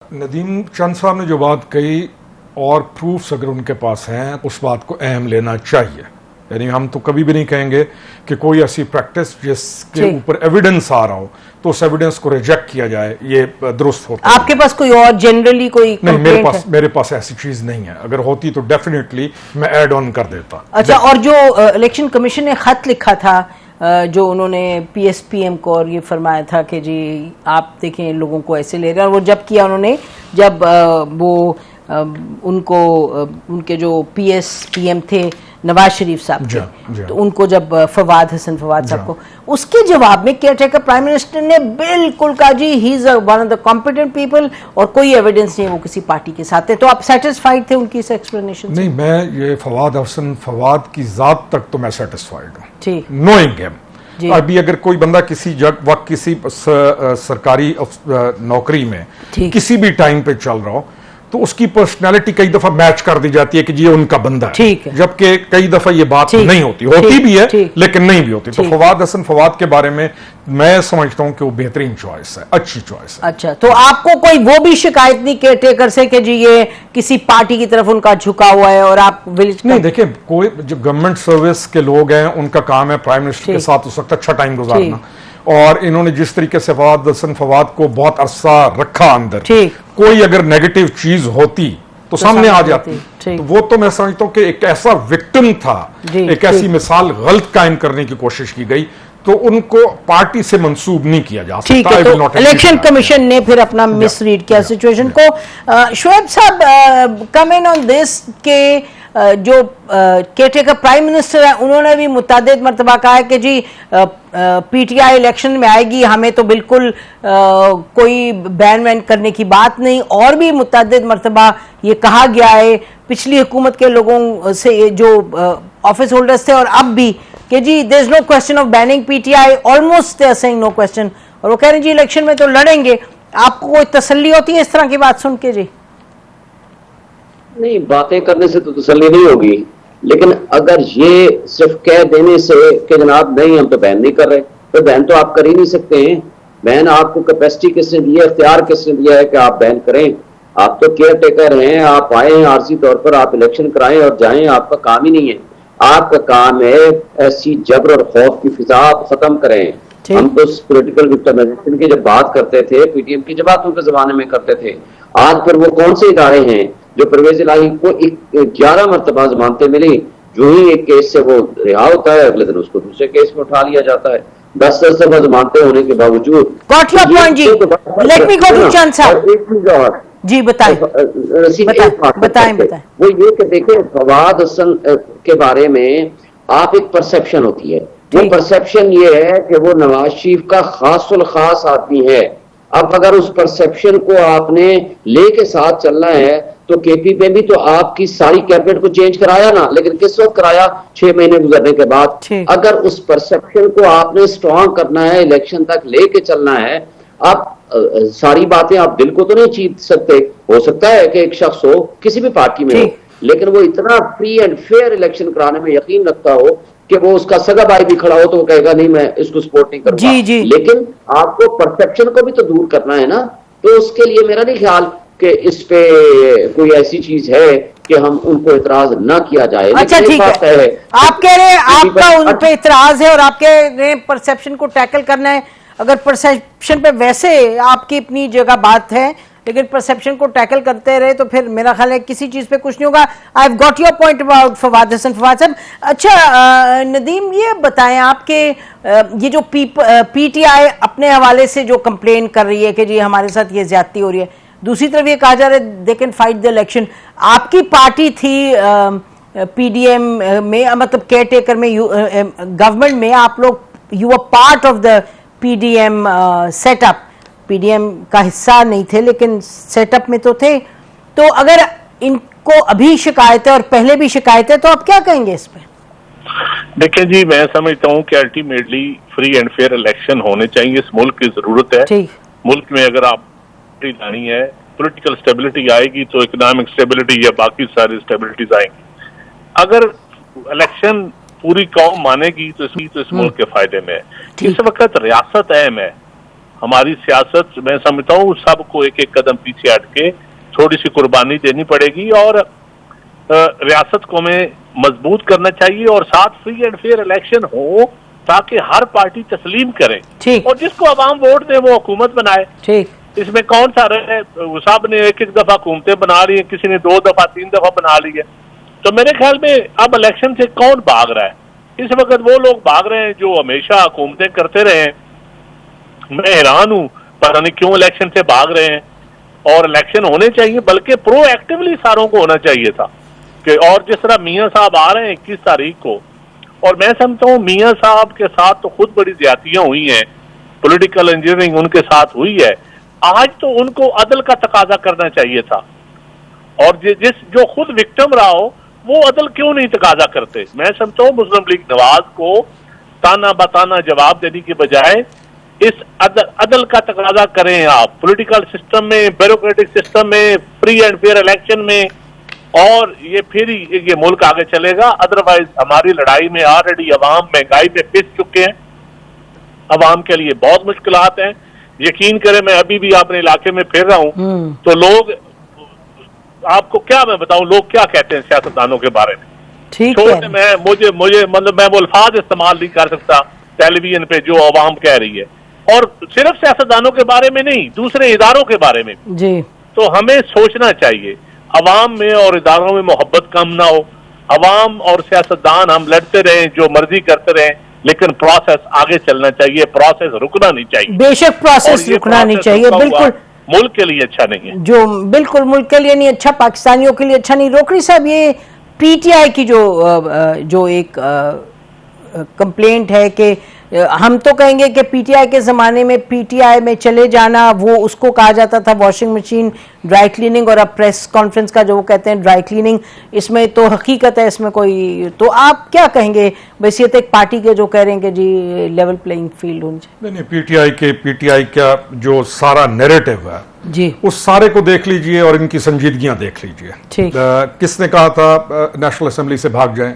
नदीम चंद साहब ने जो बात कही और प्रूफ्स अगर उनके पास हैं उस बात को अहम लेना चाहिए। यानी हम तो कभी भी नहीं कहेंगे कि कोई ऐसी प्रैक्टिस जिसके ऊपर एविडेंस आ रहा हो तो उस एविडेंस को रिजेक्ट किया जाए, ये दुरुस्त होता है। आपके पास कोई और जनरली कोई नहीं, मेरे पास ऐसी चीज नहीं है। अगर होती तो डेफिनेटली मैं ऐड ऑन कर देता। अच्छा, और जो इलेक्शन कमीशन ने खत लिखा था जो उन्होंने पीएसपीएम को और ये फरमाया था कि जी आप देखें लोगों को ऐसे ले रहे हैं, और वो जब किया उन्होंने जब उनको उनके जो पीएसपीएम थे नवाज शरीफ साहब थे, तो उनको जब फवाद साहब को उसके जवाब में केयरटेकर प्राइम मिनिस्टर ने बिल्कुल कहा जी he is one of the competent people और कोई एविडेंस नहीं है वो किसी पार्टी के साथ है। तो आप सेटिस्फाइड थे उनकी इस एक्सप्लेनेशन से? नहीं, मैं ये फवाद की जात तक तो मैं सेटिस्फाइड हूँ, ठीक, नोइंग हिम। अभी अगर कोई बंदा किसी वक्त किसी सरकारी नौकरी में किसी भी टाइम पे चल रहा हो तो उसकी पर्सनालिटी कई दफा मैच कर दी जाती है कि ये उनका बंदा है, जबकि कई दफा ये बात नहीं होती भी है लेकिन नहीं भी होती। तो फवाद के बारे में मैं समझता हूं कि वो बेहतरीन चॉइस है, अच्छी चॉइस है। अच्छा, तो आपको कोई वो भी शिकायत नहीं केयरटेकर से कि जी ये किसी पार्टी की तरफ उनका झुका हुआ है और आप नहीं? देखिए, कोई जो गवर्नमेंट सर्विस के लोग हैं उनका काम है प्राइम मिनिस्टर के साथ उस वक्त अच्छा टाइम गुजारना, और इन्होंने जिस तरीके से फवाद को बहुत अरसा रखा अंदर, कोई अगर नेगेटिव चीज होती तो सामने आ जाती। तो वो तो मैं समझता हूं कि एक ऐसा विक्टिम था, एक ऐसी मिसाल गलत कायम करने की कोशिश की गई, तो उनको पार्टी से मंसूब नहीं किया जा सकता। तो इलेक्शन कमीशन ने फिर अपना मिसरीड किया सिचुएशन को। शुएब साहब, कमेंट ऑन दिस के जो केयरटेकर प्राइम मिनिस्टर है उन्होंने भी मुतअद्दिद मरतबा कहा है कि जी पीटीआई इलेक्शन में आएगी, हमें तो बिल्कुल कोई बैन वैन करने की बात नहीं। और भी मुतअद्दिद मरतबा ये कहा गया है पिछली हुकूमत के लोगों से जो ऑफिस होल्डर्स थे और अब भी कि जी there is no question of banning PTI, almost they are saying no question, और वो कह रहे हैं जी इलेक्शन में तो लड़ेंगे। आपको कोई तसल्ली होती है इस तरह की बात सुन के? जी नहीं, बातें करने से तो तसल्ली नहीं होगी, लेकिन अगर ये सिर्फ कह देने से कि जनाब नहीं हम तो बैन नहीं कर रहे, तो बैन तो आप कर ही नहीं सकते हैं। बैन आपको कैपेसिटी किसने दी है, इख्तियार किसने दिया है कि आप बैन करें? आप तो केयर टेकर हैं, आप आए हैं आरजी तौर पर, आप इलेक्शन कराएं और जाएं, आपका काम ही नहीं है। आपका काम है ऐसी जबर और खौफ की फिजा आप खत्म करें। हम तो पॉलिटिकल विक्टिमाइजेशन की जब बात करते थे, पीटीएम की जमातों के जमाने में करते थे, आज फिर वो कौन से इदारे हैं जो परवेज इलाही को 11 मरतबा जमानतें मिली, जो ही एक केस से वो रिहा होता है अगले दिन उसको दूसरे केस में उठा लिया जाता है, 10 दफा जमानतें होने के बावजूद। जी बताएं। वो ये कि देखें, फवाद हसन के बारे में आप एक परसेप्शन होती है, वो परसेप्शन ये है कि वो नवाज शरीफ का खासुल खास आदमी है। अब अगर उस परसेप्शन को आपने लेके साथ चलना है तो केपी पे भी तो आपकी सारी कैबिनेट को चेंज कराया ना, लेकिन किस वक्त कराया? 6 महीने गुजरने के बाद। अगर उस परसेप्शन को आपने स्ट्रॉन्ग करना है, इलेक्शन तक लेके चलना है, आप सारी बातें आप दिल को तो नहीं जीत सकते। हो सकता है कि एक शख्स हो किसी भी पार्टी में हो, लेकिन वो इतना फ्री एंड फेयर इलेक्शन कराने में यकीन रखता हो कि वो उसका सगा भाई भी खड़ा हो तो वो कहेगा नहीं मैं इसको सपोर्ट नहीं करूंगा। लेकिन आपको परसेप्शन को भी तो दूर करना है ना, तो उसके लिए मेरा नहीं ख्याल कि इस पे कोई ऐसी चीज है कि हम उनको इतराज ना किया जाए। अच्छा ठीक है, आप कह रहे हैं आपका उन पे इतराज है और आप कह रहे हैं परसेप्शन को टैकल करना है। अगर परसेप्शन पे वैसे आपकी अपनी जगह बात है, लेकिन परसेप्शन को टैकल करते रहे तो फिर मेरा ख्याल है किसी चीज पे कुछ नहीं होगा। I have got your point about Fawad साहब। अच्छा नदीम, ये बताएं आपके ये जो पीटीआई अपने हवाले से जो कंप्लेन कर रही है कि जी हमारे साथ ये ज्यादती हो रही है, दूसरी तरफ ये कहा जा रहा है they can fight the election. आपकी पार्टी थी पीडीएम में, मतलब केयर टेकर में, गवर्नमेंट में आप लोग you are part of the PDM setup, PDM का हिस्सा नहीं थे लेकिन सेटअप में तो थे। तो अगर इनको अभी शिकायत है और पहले भी शिकायत है तो आप क्या कहेंगे इस पे? देखिए जी, मैं समझता हूँ कि ultimately free and fair election होने चाहिए, इस मुल्क की जरूरत है। मुल्क में अगर आप लानी है, पॉलिटिकल स्टेबिलिटी आएगी तो इकोनॉमिक स्टेबिलिटी या बाकी सारी स्टेबिलिटीज आएंगी। अगर इलेक्शन पूरी कौम मानेगी तो इस मुल्क के फायदे में है। इस वक्त रियासत अहम है, हमारी सियासत मैं समझता हूँ सबको एक एक कदम पीछे हट के थोड़ी सी कुर्बानी देनी पड़ेगी और रियासत को हमें मजबूत करना चाहिए और साथ फ्री एंड फेयर इलेक्शन हो ताकि हर पार्टी तस्लीम करे और जिसको अवाम वोट दे वो हुकूमत बनाए। ठीक, इसमें कौन सा रहे, सब ने एक एक दफा हुकूमतें बना ली है, किसी ने 2 दफा 3 दफा बना ली है। तो मेरे ख्याल में अब इलेक्शन से कौन भाग रहा है? इस वक्त वो लोग भाग रहे हैं जो हमेशा हुकूमतें करते रहे हैं। मैं हैरान हूं, पता नहीं क्यों इलेक्शन से भाग रहे हैं। और इलेक्शन होने चाहिए, बल्कि प्रोएक्टिवली सारों को होना चाहिए था कि और जिस तरह मियां साहब आ रहे हैं 21 तारीख को, और मैं समझता हूँ मियां साहब के साथ तो खुद बड़ी ज्यादतियां हुई हैं, पॉलिटिकल इंजीनियरिंग उनके साथ हुई है। आज तो उनको अदल का तकाजा करना चाहिए था और जिस जो खुद विक्टिम रहा हो वो अदल क्यों नहीं तकाजा करते? मैं समझता हूँ मुस्लिम लीग नवाज को ताना बताना जवाब देने की बजाय इस अदल का तकाजा करें आप, पॉलिटिकल सिस्टम में, ब्यूरोक्रेटिक सिस्टम में, फ्री एंड फेयर इलेक्शन में, और ये फिर ही ये मुल्क आगे चलेगा। अदरवाइज हमारी लड़ाई में ऑलरेडी अवाम महंगाई में पिस चुके हैं, अवाम के लिए बहुत मुश्किलात हैं। यकीन करें, मैं अभी भी अपने इलाके में फिर रहा हूं तो लोग, आपको क्या मैं बताऊं, लोग क्या कहते हैं सियासतदानों के बारे में। ठीक है, मुझे मतलब मैं वो अल्फाज इस्तेमाल नहीं कर सकता टेलीविजन पे जो अवाम कह रही है, और सिर्फ सियासतदानों के बारे में नहीं, दूसरे इदारों के बारे में जी। तो हमें सोचना चाहिए अवाम में और इदारों में मोहब्बत कम ना हो। अवाम और सियासतदान हम लड़ते रहें, जो मर्जी करते रहें, लेकिन प्रोसेस आगे चलना चाहिए, प्रोसेस रुकना नहीं चाहिए। बेशक प्रोसेस रुकना नहीं चाहिए, बिल्कुल मुल्क के लिए अच्छा नहीं है, जो बिल्कुल मुल्क के लिए नहीं अच्छा, पाकिस्तानियों के लिए अच्छा नहीं। रोकड़ी साहब, ये पीटीआई की जो एक कंप्लेंट है कि हम तो कहेंगे कि पीटीआई के ज़माने में पीटीआई में चले जाना, वो उसको कहा जाता था वॉशिंग मशीन, ड्राई क्लीनिंग, और अब प्रेस कॉन्फ्रेंस का जो वो कहते हैं ड्राई क्लीनिंग, इसमें तो हकीकत है, इसमें कोई, तो आप क्या कहेंगे वैसियत एक पार्टी के जो कह रहे हैं कि जी लेवल प्लेइंग फील्ड होनी चाहिए? नहीं, पीटीआई का जो सारा नैरेटिव है जी, उस सारे को देख लीजिए और इनकी संजीदगियां देख लीजिए। ठीक, किसने कहा था नेशनल असेंबली से भाग जाएं,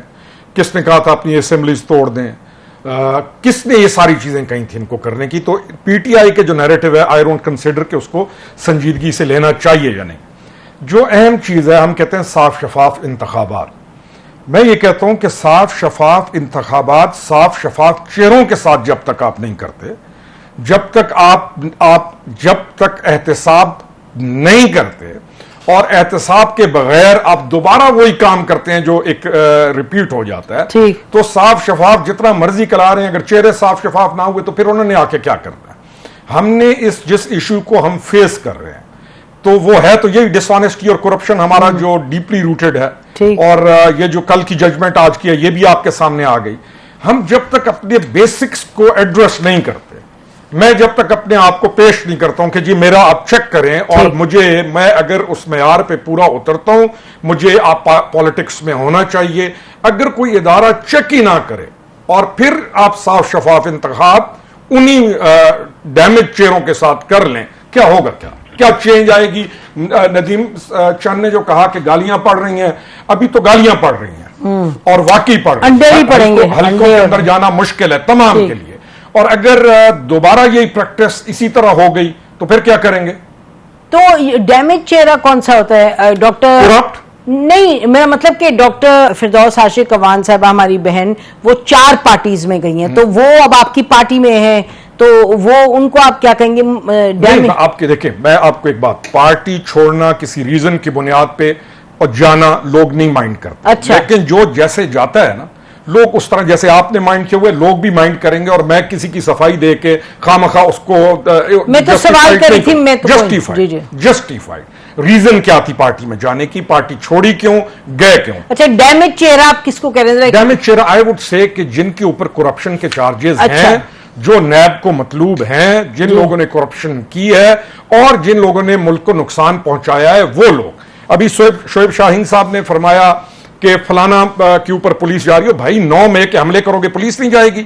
किसने कहा था अपनी असेंबलीज तोड़ दें, किसने ये सारी चीजें कही थी इनको करने की। तो पीटीआई के जो नैरेटिव है, आई डोंट कंसिडर कि उसको संजीदगी से लेना चाहिए या नहीं। जो अहम चीज है, हम कहते हैं साफ शफाफ इंतखाबात। मैं ये कहता हूं कि साफ शफाफ इंतखाबात साफ शफाफ चेहरों के साथ जब तक आप नहीं करते, जब तक आप जब तक एहतसाब नहीं करते और एहतसाब के बगैर आप दोबारा वही काम करते हैं जो एक रिपीट हो जाता है, तो साफ शफाफ जितना मर्जी करा रहे हैं, अगर चेहरे साफ शफाफ ना हुए तो फिर उन्होंने आके क्या करना है। हमने जिस इशू को हम फेस कर रहे हैं तो वो है तो यही डिसऑनेस्टी और करप्शन हमारा जो डीपली रूटेड है, और ये जो कल की जजमेंट आज की है ये भी आपके सामने आ गई। हम जब तक अपने बेसिक्स को एड्रेस नहीं करते, मैं जब तक अपने आप को पेश नहीं करता हूं कि जी मेरा आप चेक करें, और मैं अगर उस मेयार पे पूरा उतरता हूं, मुझे आप पॉलिटिक्स में होना चाहिए। अगर कोई इदारा चेक ही ना करे और फिर आप साफ शफाफ इंतखाब उन्हीं डैमेज चेहरों के साथ कर लें, क्या होगा? क्या चेंज आएगी? नदीम चंद ने जो कहा कि गालियां पड़ रही हैं, अभी तो गालियां पड़ रही हैं और वाकई पड़ रही हैं, हल्कों के अंदर जाना मुश्किल है तमाम के लिए। और अगर दोबारा यही प्रैक्टिस इसी तरह हो गई तो फिर क्या करेंगे? तो डैमेज चेहरा कौन सा होता है डॉक्टर? करप्ट नहीं, मेरा मतलब कि डॉक्टर फिरदौस आशिक अवान साहब हमारी बहन, वो 4 पार्टीज में गई हैं, तो वो अब आपकी पार्टी में है, तो वो उनको आप क्या कहेंगे? नहीं, आपके देखिए, मैं आपको एक बात, पार्टी छोड़ना किसी रीजन की बुनियाद पे और जाना लोग नहीं माइंड करते। अच्छा। लेकिन जो जैसे जाता है ना, लोग उस तरह जैसे आपने माइंड किए हुए लोग भी माइंड करेंगे, और मैं किसी की सफाई दे के खामखा उसको मैं तो सवाल कर रही थी, मैं तो जस्टिफाइड रीजन क्या थी पार्टी में जाने की, पार्टी छोड़ी क्यों, गए क्यों? अच्छा, डैमेज चेहरा आप किसको कह रहे हैं? डैमेज चेहरा आई वुड से कि जिनके ऊपर करप्शन के चार्जेस हैं, जो नैब को मतलूब हैं, जिन लोगों ने करप्शन की है और जिन लोगों ने मुल्क को नुकसान पहुंचाया है, वो लोग। अभी शोएब शाहीन साहब ने फरमाया कि फलाना के ऊपर पुलिस जा रही हो। भाई 9 मई के हमले करोगे, पुलिस नहीं जाएगी,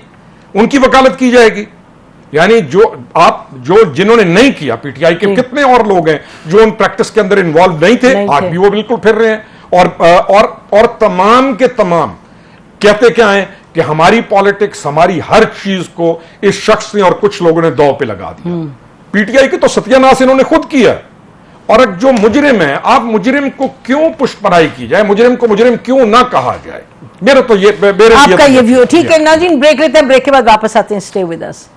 उनकी वकालत की जाएगी। यानी जिन्होंने नहीं किया, पीटीआई के कितने और लोग हैं जो उन प्रैक्टिस के अंदर इन्वॉल्व नहीं थे, आज भी वो बिल्कुल फिर रहे हैं। और तमाम के तमाम कहते क्या है कि हमारी पॉलिटिक्स, हमारी हर चीज को इस शख्स ने और कुछ लोगों ने दांव पे लगा दिया। पीटीआई की तो सत्यानाश इन्होंने खुद किया। और एक जो मुजरिम है, आप मुजरिम को क्यों पुष्पराई की जाए, मुजरिम को मुजरिम क्यों ना कहा जाए? मेरा तो ये आपका ये व्यू ठीक है। नाज़रीन, ब्रेक लेते हैं, ब्रेक के बाद वापस आते हैं। Stay with us.